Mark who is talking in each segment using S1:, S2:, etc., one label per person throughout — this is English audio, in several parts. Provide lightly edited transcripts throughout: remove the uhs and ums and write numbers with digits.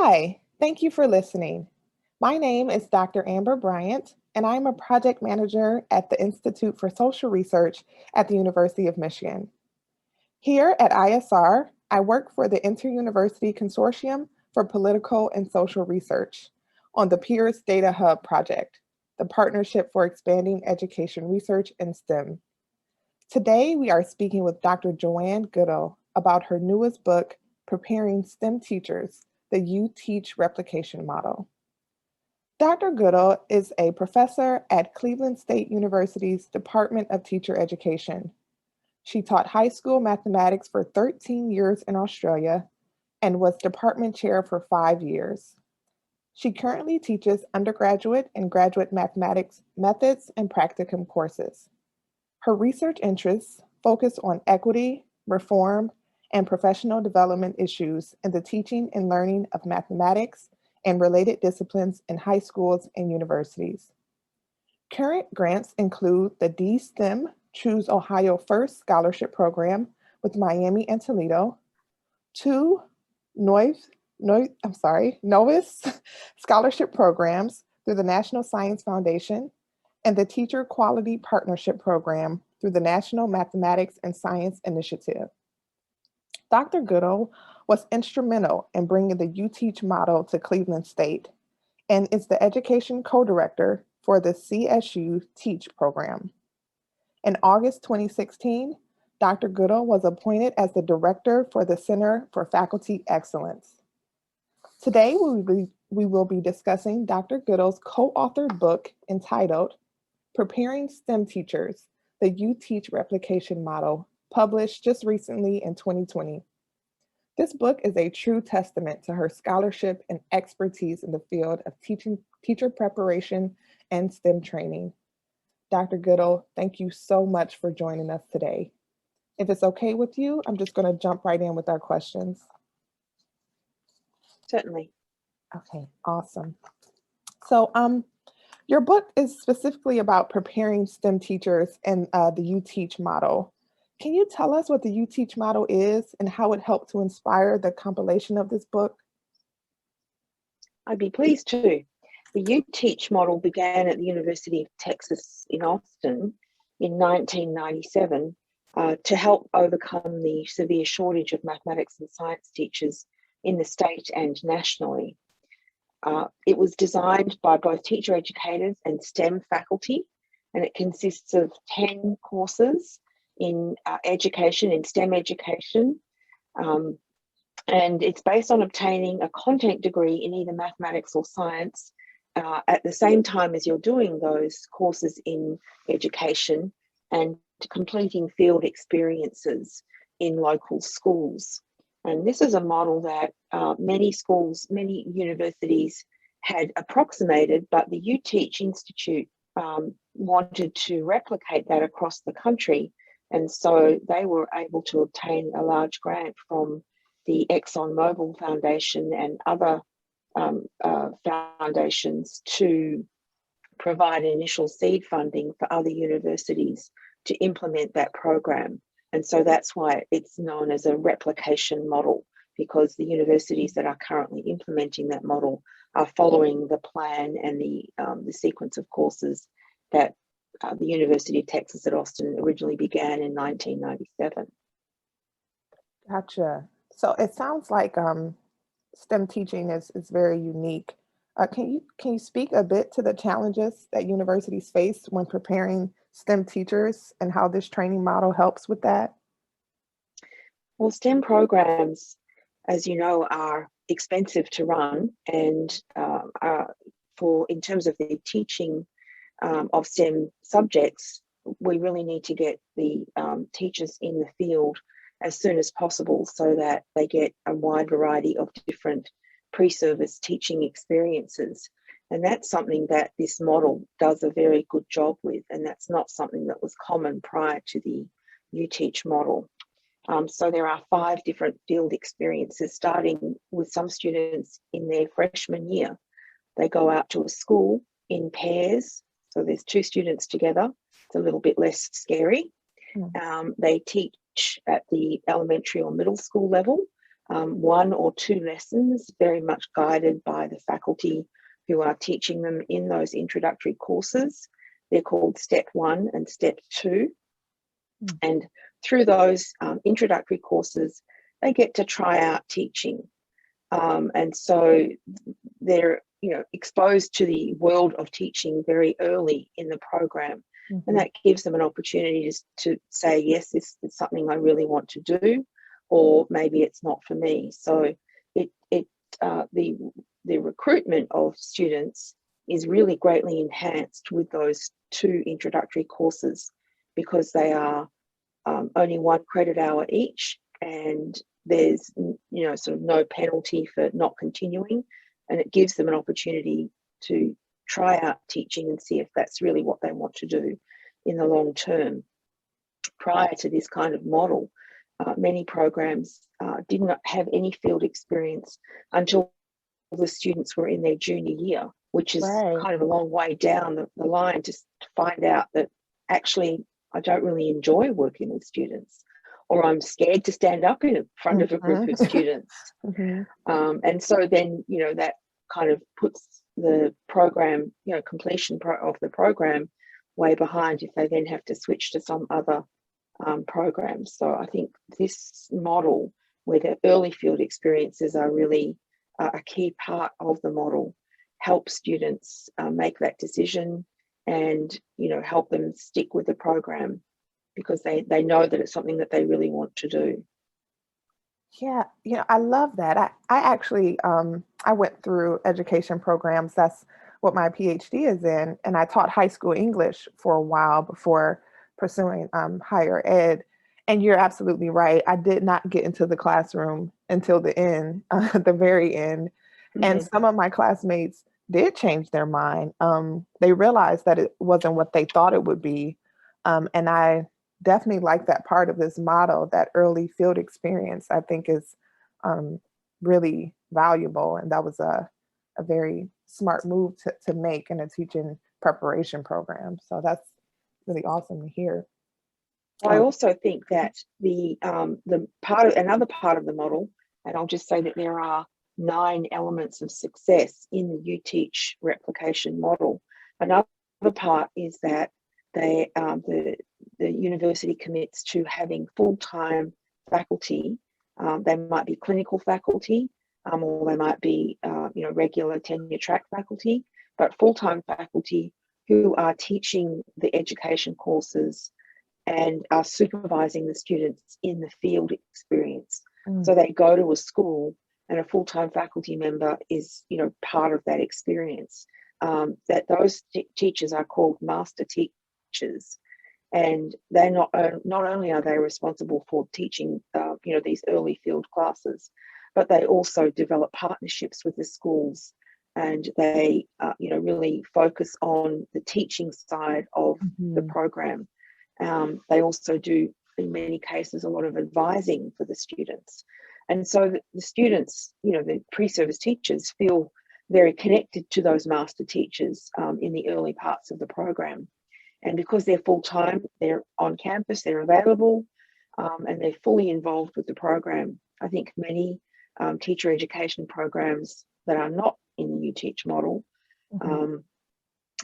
S1: Hi, thank you for listening. My name is Dr. Amber Bryant, and I'm a project manager at the Institute for Social Research at the University of Michigan. Here at ISR, I work for the Inter-University Consortium for Political and Social Research on the Peers Data Hub project, the partnership for expanding education research in STEM. Today, we are speaking with Dr. Joanne Goodell about her newest book, Preparing STEM Teachers, the UTeach Replication Model. Dr. Goodell is a professor at Cleveland State University's Department of Teacher Education. She taught high school mathematics for 13 years in Australia and was department chair for 5 years. She currently teaches undergraduate and graduate mathematics methods and practicum courses. Her research interests focus on equity, reform, and professional development issues in the teaching and learning of mathematics and related disciplines in high schools and universities. Current grants include the D-STEM Choose Ohio First Scholarship Program with Miami and Toledo, two Novus Scholarship Programs through the National Science Foundation, and the Teacher Quality Partnership Program through the National Mathematics and Science Initiative. Dr. Goodell was instrumental in bringing the UTeach model to Cleveland State and is the education co-director for the CSU Teach program. In August 2016, Dr. Goodell was appointed as the director for the Center for Faculty Excellence. Today, we will be discussing Dr. Goodell's co-authored book entitled Preparing STEM Teachers, the UTeach Replication Model, published just recently in 2020. This book is a true testament to her scholarship and expertise in the field of teacher preparation and STEM training. Dr. Goodell, thank you so much for joining us today. If it's okay with you, I'm just going to jump right in with our questions.
S2: Certainly.
S1: Okay, awesome. So your book is specifically about preparing STEM teachers and the UTeach model. Can you tell us what the UTeach model is and how it helped to inspire the compilation of this book?
S2: I'd be pleased to. The UTeach model began at the University of Texas in Austin in 1997 to help overcome the severe shortage of mathematics and science teachers in the state and nationally. It was designed by both teacher educators and STEM faculty, and it consists of 10 courses in education, in STEM education, and it's based on obtaining a content degree in either mathematics or science at the same time as you're doing those courses in education and completing field experiences in local schools. And this is a model that many schools, many universities had approximated, but the UTeach Institute wanted to replicate that across the country. And so they were able to obtain a large grant from the ExxonMobil Foundation and other foundations to provide initial seed funding for other universities to implement that program. And so that's why it's known as a replication model, because the universities that are currently implementing that model are following the plan and the sequence of courses that the University of Texas at Austin originally began in 1997.
S1: Gotcha. So it sounds like STEM teaching is very unique. Can you speak a bit to the challenges that universities face when preparing STEM teachers and how this training model helps with that?
S2: Well, STEM programs, as you know, are expensive to run, and in terms of the teaching of STEM subjects, we really need to get the teachers in the field as soon as possible so that they get a wide variety of different pre-service teaching experiences. And that's something that this model does a very good job with, and that's not something that was common prior to the UTeach model. So there are 5 different field experiences, starting with some students in their freshman year. They go out to a school in pairs, so there's 2 students together. It's a little bit less scary. They teach at the elementary or middle school level, 1 or 2 lessons, very much guided by the faculty who are teaching them in those introductory courses. They're called Step 1 and Step 2. And through those introductory courses, they get to try out teaching. And so they're exposed to the world of teaching very early in the program. And that gives them an opportunity to say, yes, this is something I really want to do, or maybe it's not for me. So the recruitment of students is really greatly enhanced with those 2 introductory courses, because they are only 1 credit hour each, and there's sort of no penalty for not continuing, and it gives them an opportunity to try out teaching and see if that's really what they want to do in the long term. Prior to this kind of model, many programs did not have any field experience until the students were in their junior year, which is kind of a long way down the line to find out that actually I don't really enjoy working with students, or I'm scared to stand up in front of a group of students. And so then, that kind of puts the program, completion of the program way behind if they then have to switch to some other programs. So I think this model, where the early field experiences are really a key part of the model, helps students make that decision and, help them stick with the program, because they know that it's something that they really want to do.
S1: Yeah, I love that. I actually I went through education programs. That's what my PhD is in, and I taught high school English for a while before pursuing higher ed. And you're absolutely right. I did not get into the classroom until the end, the very end. And some of my classmates did change their mind. They realized that it wasn't what they thought it would be, and I definitely like that part of this model. That early field experience, I think, is really valuable. And that was a very smart move to make in a teaching preparation program. So that's really awesome to hear.
S2: I also think that another part of the model, and I'll just say that there are 9 elements of success in the UTeach replication model. Another part is that the university commits to having full-time faculty. They might be clinical faculty, or they might be regular tenure track faculty, but full-time faculty who are teaching the education courses and are supervising the students in the field experience. So they go to a school, and a full-time faculty member is part of that experience. That those teachers are called master teachers, and they're not only are they responsible for teaching these early field classes, but they also develop partnerships with the schools, and they really focus on the teaching side of the program. They also do, in many cases, a lot of advising for the students. And so the students, the pre-service teachers, feel very connected to those master teachers in the early parts of the program. And because they're full-time, they're on campus, they're available, and they're fully involved with the program. I think many teacher education programs that are not in the UTeach model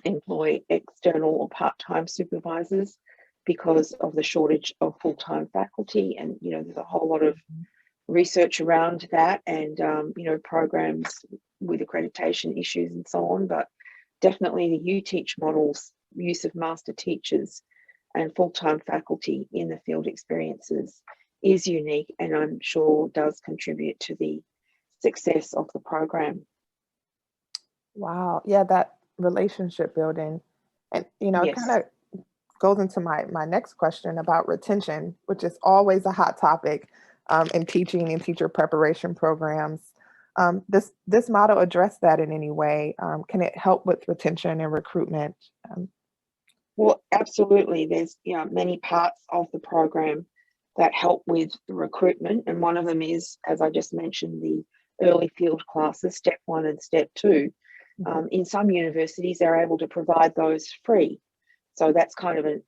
S2: employ external or part-time supervisors because of the shortage of full-time faculty. And there's a whole lot of research around that, and programs with accreditation issues and so on. But definitely the UTeach model's use of master teachers and full-time faculty in the field experiences is unique, and I'm sure does contribute to the success of the program.
S1: Wow. Yeah, that relationship building. And it kind of goes into my next question about retention, which is always a hot topic in teaching and teacher preparation programs. This model address that in any way? Can it help with retention and recruitment?
S2: Well, absolutely. There's many parts of the program that help with recruitment, and one of them is, as I just mentioned, the early field classes, Step 1 and Step 2. In some universities, they're able to provide those free. So that's kind of a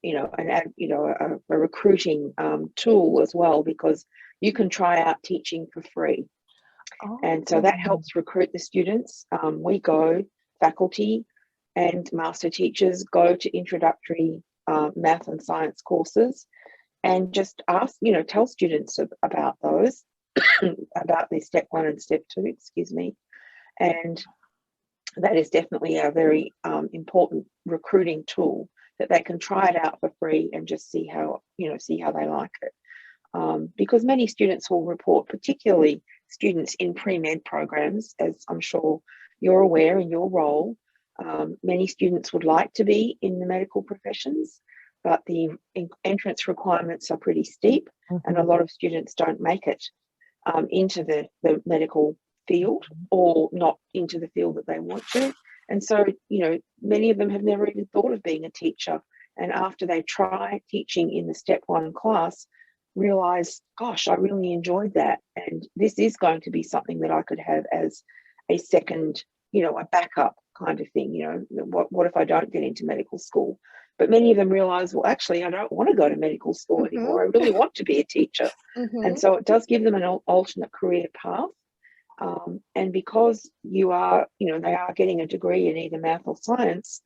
S2: recruiting tool as well, because you can try out teaching for free. And so that helps recruit the students. We go, faculty and master teachers go to introductory math and science courses and just ask, tell students about those, about the step 1 and step 2, excuse me. And that is definitely a very important recruiting tool that they can try it out for free and just see how they like it. Because many students will report, particularly students in pre-med programs, as I'm sure you're aware in your role, many students would like to be in the medical professions, but the entrance requirements are pretty steep, and a lot of students don't make it into the medical field, or not into the field that they want to. And so, many of them have never even thought of being a teacher. And after they try teaching in the step 1 class, realize, gosh, I really enjoyed that. And this is going to be something that I could have as a second, a backup kind of thing. What if I don't get into medical school? But many of them realize, well, actually, I don't want to go to medical school anymore. I really want to be a teacher. And so it does give them an alternate career path. And because they are getting a degree in either math or science,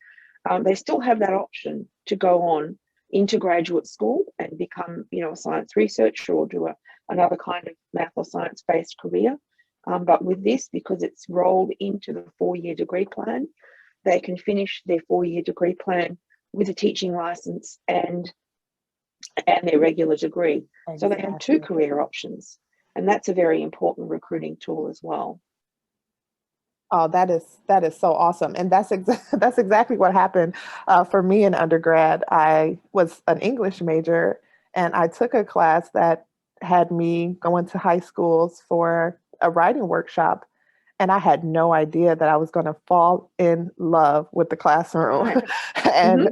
S2: they still have that option to go on into graduate school and become, a science researcher or do another kind of math or science-based career. But with this, because it's rolled into the 4-year degree plan, they can finish their 4-year degree plan with a teaching license and their regular degree. Exactly. So they have 2 career options. And that's a very important recruiting tool as well.
S1: Oh, that is so awesome. And that's exactly what happened for me in undergrad. I was an English major, and I took a class that had me going to high schools for a writing workshop. And I had no idea that I was going to fall in love with the classroom. And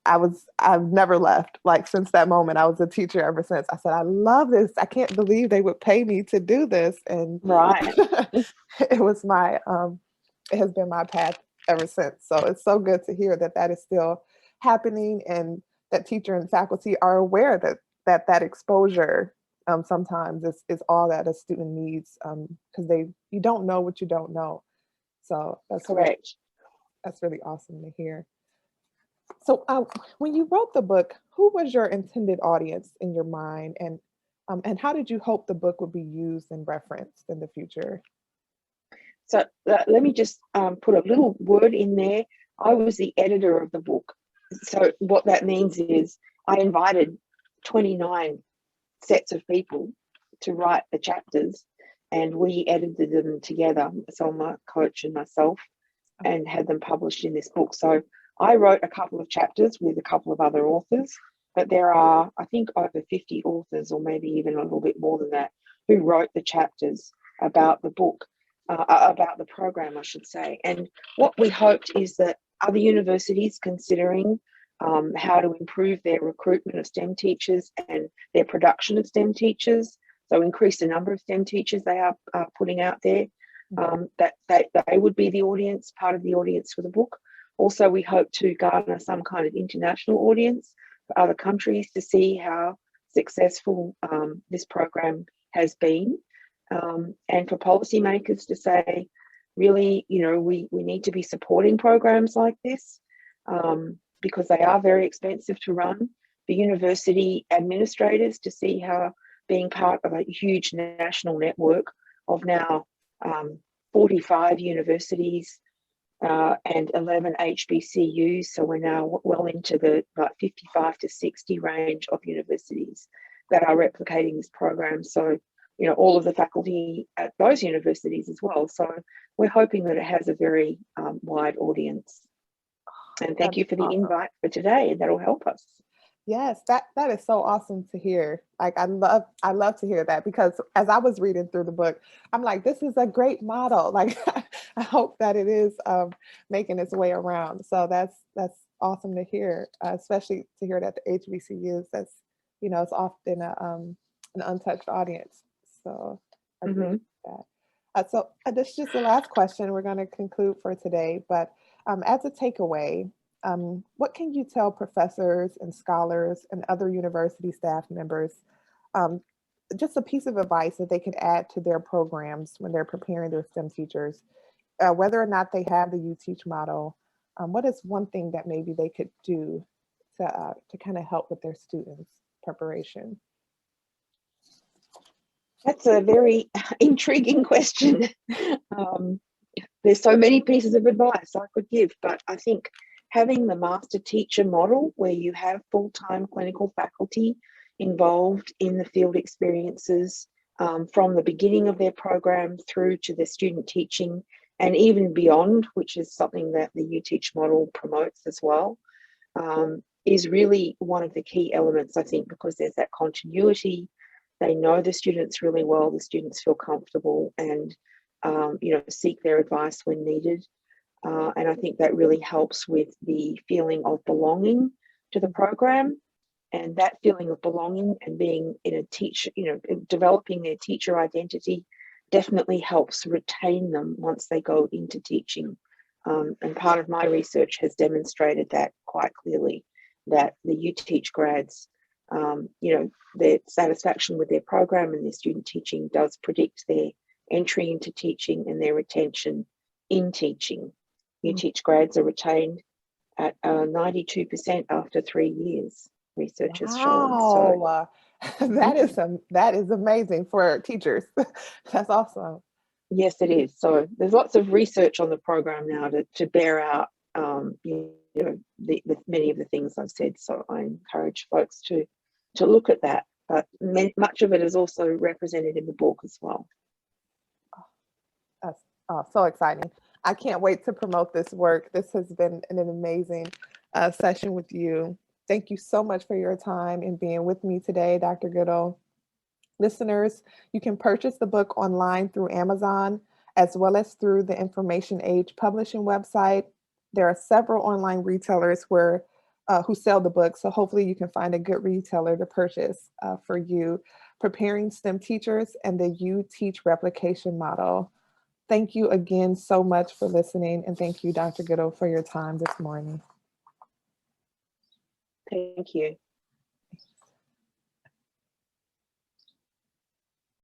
S1: I've never left. Like, since that moment, I was a teacher ever since. I said, I love this. I can't believe they would pay me to do this. And it was it has been my path ever since. So it's so good to hear that is still happening, and that teacher and faculty are aware that exposure sometimes is all that a student needs, because you don't know what you don't know. So that's
S2: correct.
S1: That's really awesome to hear. So when you wrote the book, who was your intended audience in your mind, and how did you hope the book would be used and referenced in the future?
S2: So let me just put a little word in there. I was the editor of the book. So what that means is I invited 29 sets of people to write the chapters, and we edited them together, so my coach and myself, and had them published in this book. So I wrote a couple of chapters with a couple of other authors, but there are, I think, over 50 authors, or maybe even a little bit more than that, who wrote the chapters about the book, about the program, I should say. And what we hoped is that other universities considering how to improve their recruitment of STEM teachers and their production of STEM teachers, so increase the number of STEM teachers they are putting out there, that they would be the audience, part of the audience for the book. Also, we hope to garner some kind of international audience for other countries to see how successful this program has been, and for policymakers to say, really, we need to be supporting programs like this, because they are very expensive to run. The university administrators to see how being part of a huge national network of now 45 universities and 11 HBCUs. So we're now well into the 55 to 60 range of universities that are replicating this program. So, all of the faculty at those universities as well. So we're hoping that it has a very wide audience. And thank you for the invite for today. That'll help us.
S1: Yes, that is so awesome to hear. Like, I love to hear that, because as I was reading through the book, I'm like, this is a great model. Like, I hope that it is making its way around. So that's awesome to hear, especially to hear that the HBCUs, that's, it's often an untouched audience. So I appreciate that. So this is just the last question. We're going to conclude for today, but as a takeaway, what can you tell professors and scholars and other university staff members just a piece of advice that they could add to their programs when they're preparing their STEM teachers, whether or not they have the UTeach model, what is one thing that maybe they could do to kind of help with their students' preparation?
S2: That's a very intriguing question. There's so many pieces of advice I could give, but I think having the master teacher model where you have full-time clinical faculty involved in the field experiences from the beginning of their program through to the student teaching and even beyond, which is something that the UTeach model promotes as well, is really one of the key elements, I think, because there's that continuity. They know the students really well, the students feel comfortable and seek their advice when needed. And I think that really helps with the feeling of belonging to the program. And that feeling of belonging and being in a teacher, developing their teacher identity definitely helps retain them once they go into teaching. And part of my research has demonstrated that quite clearly, that the UTeach grads, their satisfaction with their program and their student teaching does predict their entry into teaching and their retention in teaching. UTeach grads are retained at 92% after 3 years, research has shown. So
S1: that is amazing for teachers. That's awesome.
S2: Yes, it is. So there's lots of research on the program now to bear out the many of the things I've said. So I encourage folks to look at that. But much of it is also represented in the book as well.
S1: That's so exciting. I can't wait to promote this work. This has been an amazing session with you. Thank you so much for your time and being with me today, Dr. Goodell. Listeners, you can purchase the book online through Amazon, as well as through the Information Age publishing website. There are several online retailers who sell the book, so hopefully you can find a good retailer to purchase for you. Preparing STEM Teachers and the UTeach Replication Model. Thank you again so much for listening, and thank you, Dr. Goodell, for your time this morning.
S2: Thank you.